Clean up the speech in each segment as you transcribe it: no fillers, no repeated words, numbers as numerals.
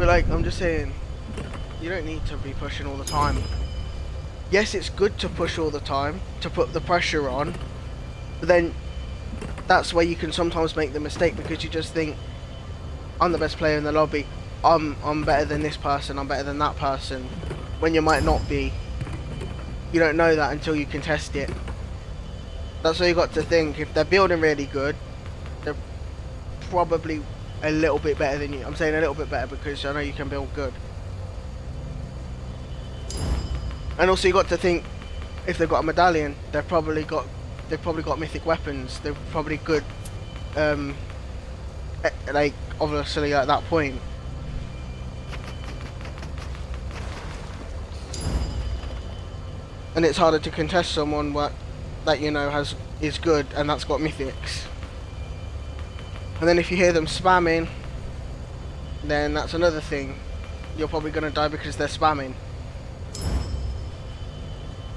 But like, I'm just saying, you don't need to be pushing all the time. Yes, it's good to push all the time, to put the pressure on, but then that's where you can sometimes make the mistake because you just think, I'm the best player in the lobby, I'm better than this person, I'm better than that person, when you might not be. You don't know that until you can test it. That's what you got to think. If they're building really good, they're probably a little bit better than you. I'm saying a little bit better because I know you can build good. And also you got to think, if they've got a medallion, they've probably got mythic weapons. They're probably good. Like obviously at that point. And it's harder to contest someone that you know is good and that's got mythics. And then if you hear them spamming, then that's another thing. You're probably gonna die because they're spamming.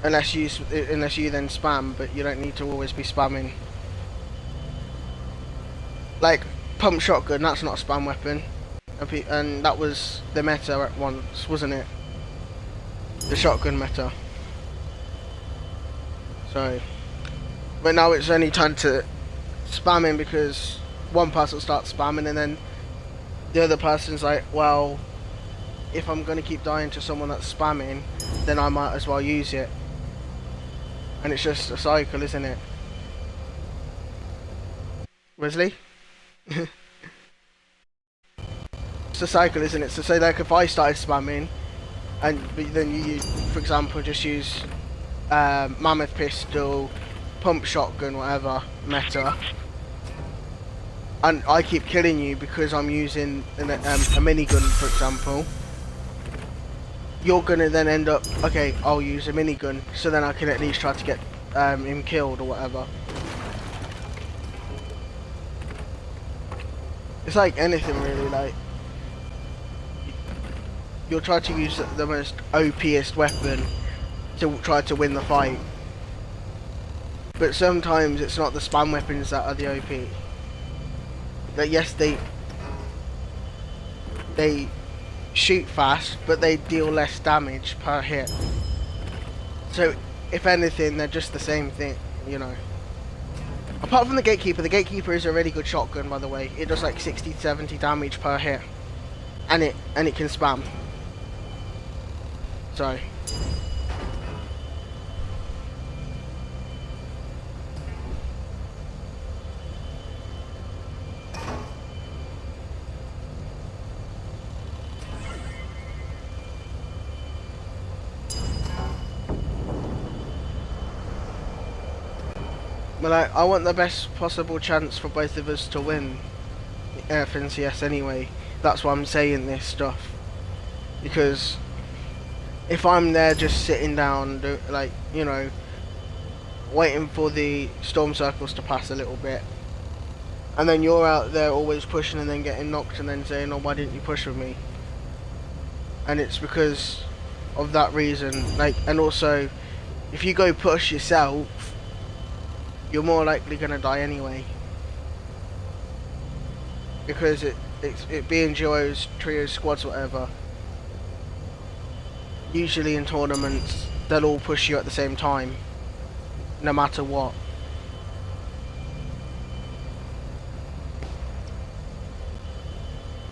Unless you then spam, but you don't need to always be spamming. Like pump shotgun, that's not a spam weapon, and that was the meta at once, wasn't it? The shotgun meta. So, but now it's only time to spamming because one person starts spamming and then the other person's like, well, if I'm gonna keep dying to someone that's spamming, then I might as well use it. And it's just a cycle, isn't it? Wesley? It's a cycle, isn't it? So say like if I started spamming and then you, for example, just use mammoth pistol, pump shotgun, whatever meta, and I keep killing you because I'm using a minigun, for example, you're gonna then end up, okay, I'll use a minigun so then I can at least try to get him killed or whatever. It's like anything really, like you'll try to use the most OP'est weapon to try to win the fight, but sometimes it's not the spam weapons that are the OP. That yes, they shoot fast, but they deal less damage per hit. So if anything, they're just the same thing, you know. Apart from the Gatekeeper is a really good shotgun, by the way. It does like 60-70 damage per hit, and it can spam. So. But I want the best possible chance for both of us to win FNCS anyway. That's why I'm saying this stuff. Because if I'm there just sitting down, like, you know, waiting for the storm circles to pass a little bit, and then you're out there always pushing and then getting knocked and then saying, oh, why didn't you push with me? And it's because of that reason. Like, and also, if you go push yourself, you're more likely gonna die anyway, because it being duos, trios, squads, whatever. Usually in tournaments, they'll all push you at the same time, no matter what.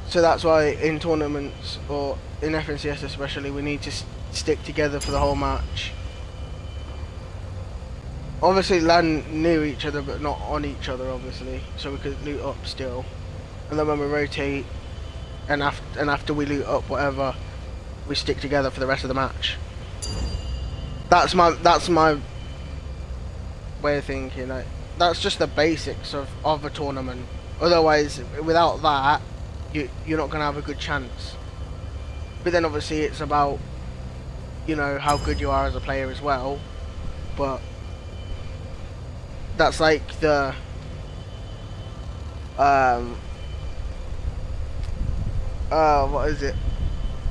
So that's why in tournaments, or in FNCS especially, we need to stick together for the whole match. Obviously land near each other but not on each other, obviously, so we could loot up still. And then when we rotate and after we loot up whatever, we stick together for the rest of the match. That's my way of thinking. Like, that's just the basics of a tournament. Otherwise, without that, you're not gonna have a good chance. But then obviously it's about, you know, how good you are as a player as well. But that's like the what is it?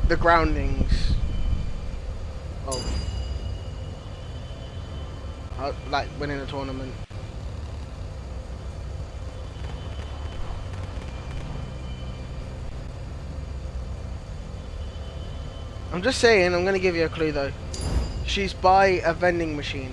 The groundings of like winning a tournament. I'm just saying, I'm gonna give you a clue though. She's by a vending machine.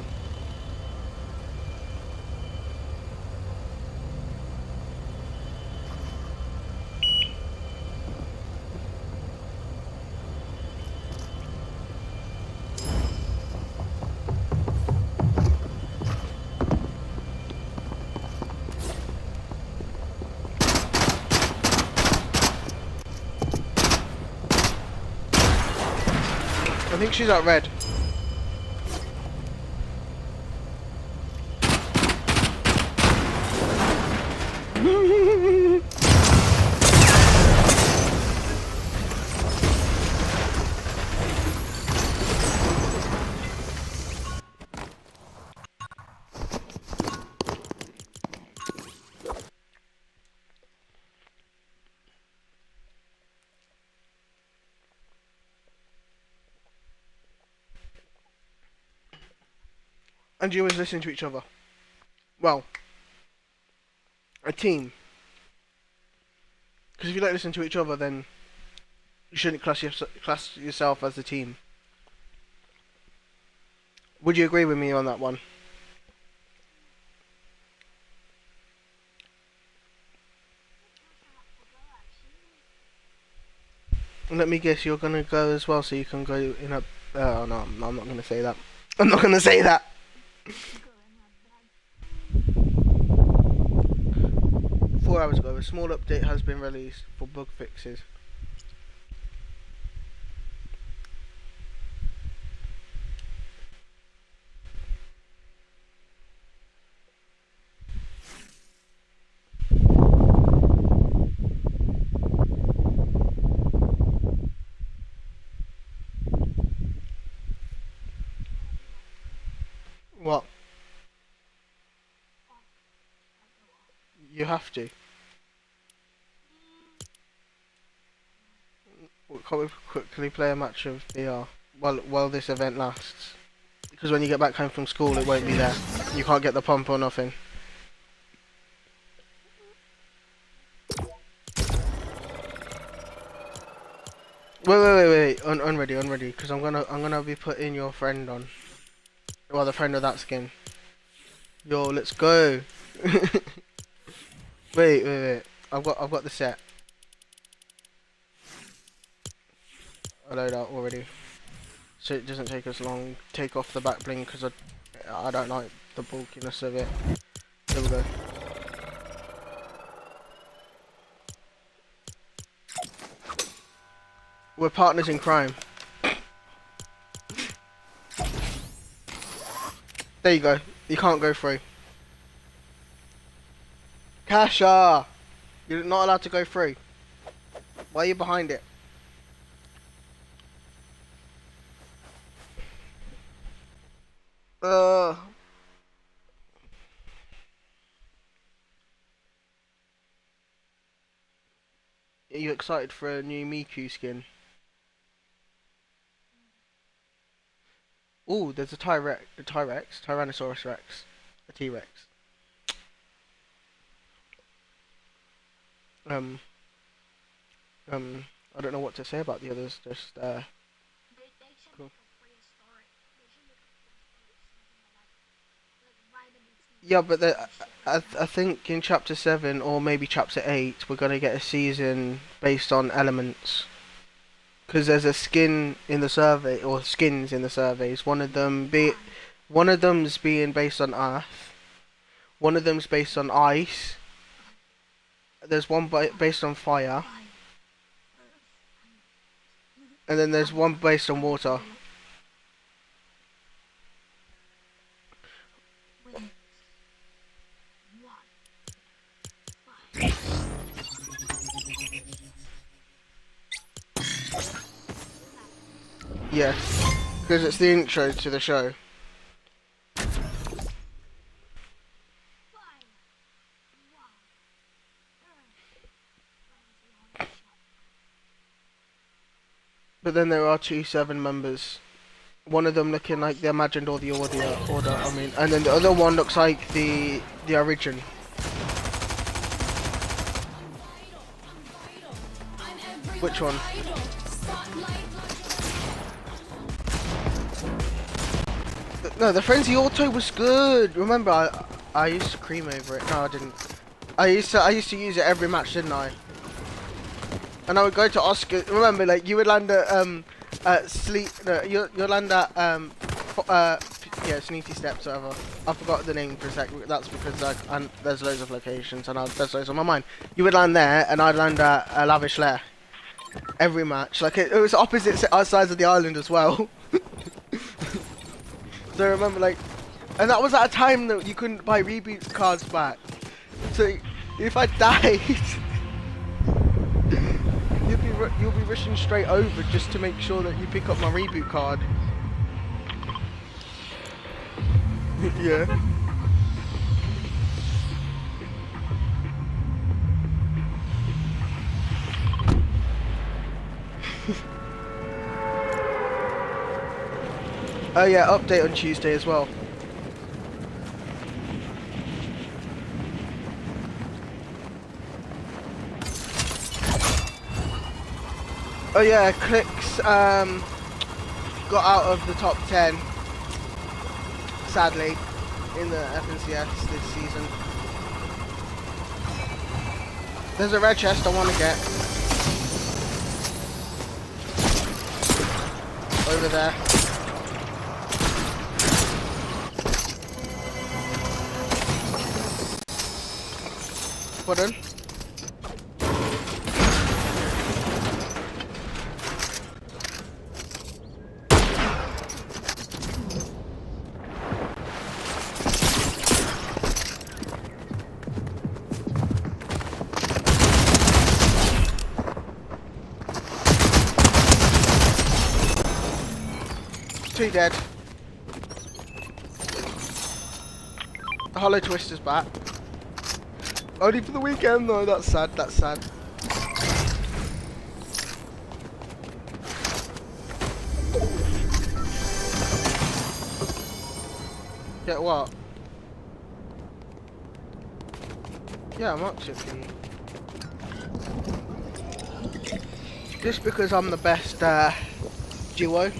I think she's at red. And you always listen to each other. Well, a team. Because if you don't listen to each other, then you shouldn't class yourself as a team. Would you agree with me on that one? Let me guess, you're gonna go as well, so you can go in a. Oh no, I'm not gonna say that. I'm not gonna say that. 4 hours ago, a small update has been released for bug fixes. What? You have to. Can't we quickly play a match of VR while this event lasts? Because when you get back home from school, it won't be there. You can't get the pump or nothing. Wait. Unready. Because I'm gonna be putting your friend on. Well, the friend of that skin. Yo, let's go. wait. I've got the set. I load out already, so it doesn't take us long. Take off the back bling because I don't like the bulkiness of it. There we go. We're partners in crime. There you go. You can't go through. Kasha! You're not allowed to go through. Why are you behind it? Are you excited for a new Miku skin? Ooh, there's a Tyrannosaurus Rex, a T-Rex. I don't know what to say about the others. Just cool. Yeah, but I think in chapter 7 or maybe chapter 8 we're gonna get a season based on elements. Because there's a skin in the survey or skins in the surveys. One of them's being based on earth. One of them's based on ice. There's one based on fire. And then there's one based on water. Yes, because it's the intro to the show. But then there are 2 7 members. One of them looking like the imagined or the order. I mean, and then the other one looks like the origin. Which one? No, the Frenzy Auto was good. Remember, I used to cream over it. No, I didn't. I used to use it every match, didn't I? And I would go to Oscar. Remember, like you would land at sleep. No, you land at yeah, Sneaky Steps, or whatever. I forgot the name for a sec. That's because and there's loads of locations, and there's loads on my mind. You would land there, and I'd land at Lavish Lair. Every match, like it was opposite sides of the island as well. So I remember, like, and that was at a time that you couldn't buy reboot cards back. So if I died, you'll be rushing straight over just to make sure that you pick up my reboot card. Yeah. Oh yeah, update on Tuesday as well. Oh yeah, Clicks got out of the top 10, sadly, in the FNCS this season. There's a red chest I want to get. Over there. Pardon? Two dead. The Hollow Twister's back. Only for the weekend though, that's sad, that's sad. Get what? Yeah, I'm up for you. Just because I'm the best duo.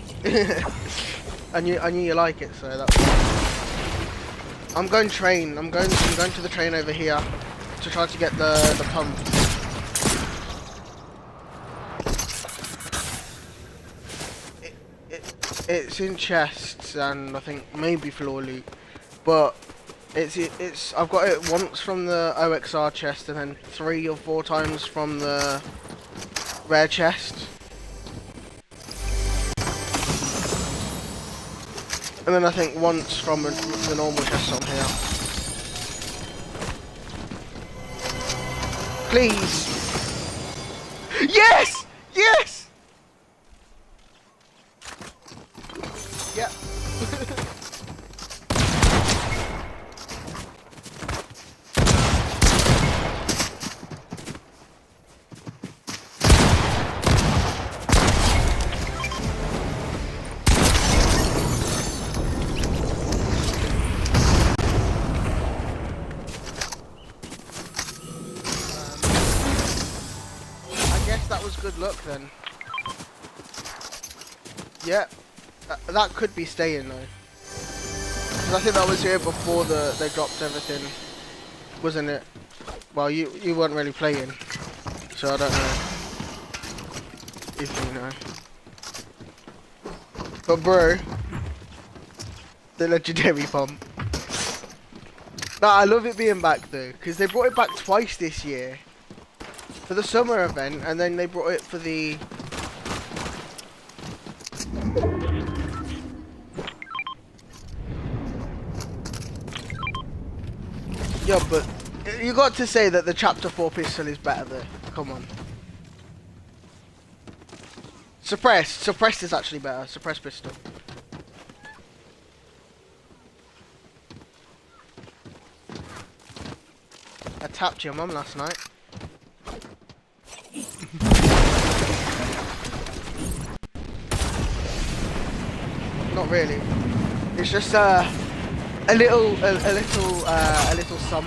I knew you like it, so that's fine. I'm going train. I'm going to the train over here to try to get the pump. It's in chests and I think maybe floor loot, but it's I've got it once from the OXR chest and then 3 or 4 times from the rare chest. And then I think once from the normal chest on here. Please! Yes! Yes! Yep. That was good luck then. Yeah, that could be staying though. Because I think that was here before they dropped everything, wasn't it? Well, you weren't really playing, so I don't know if you know. But bro, the legendary pump. No, I love it being back though, because they brought it back twice this year. For the summer event, and then they brought it for the... Yeah, but you got to say that the Chapter 4 pistol is better though. Come on. Suppressed is actually better. Suppressed pistol. I tapped your mum last night. Not really. It's just a little sum.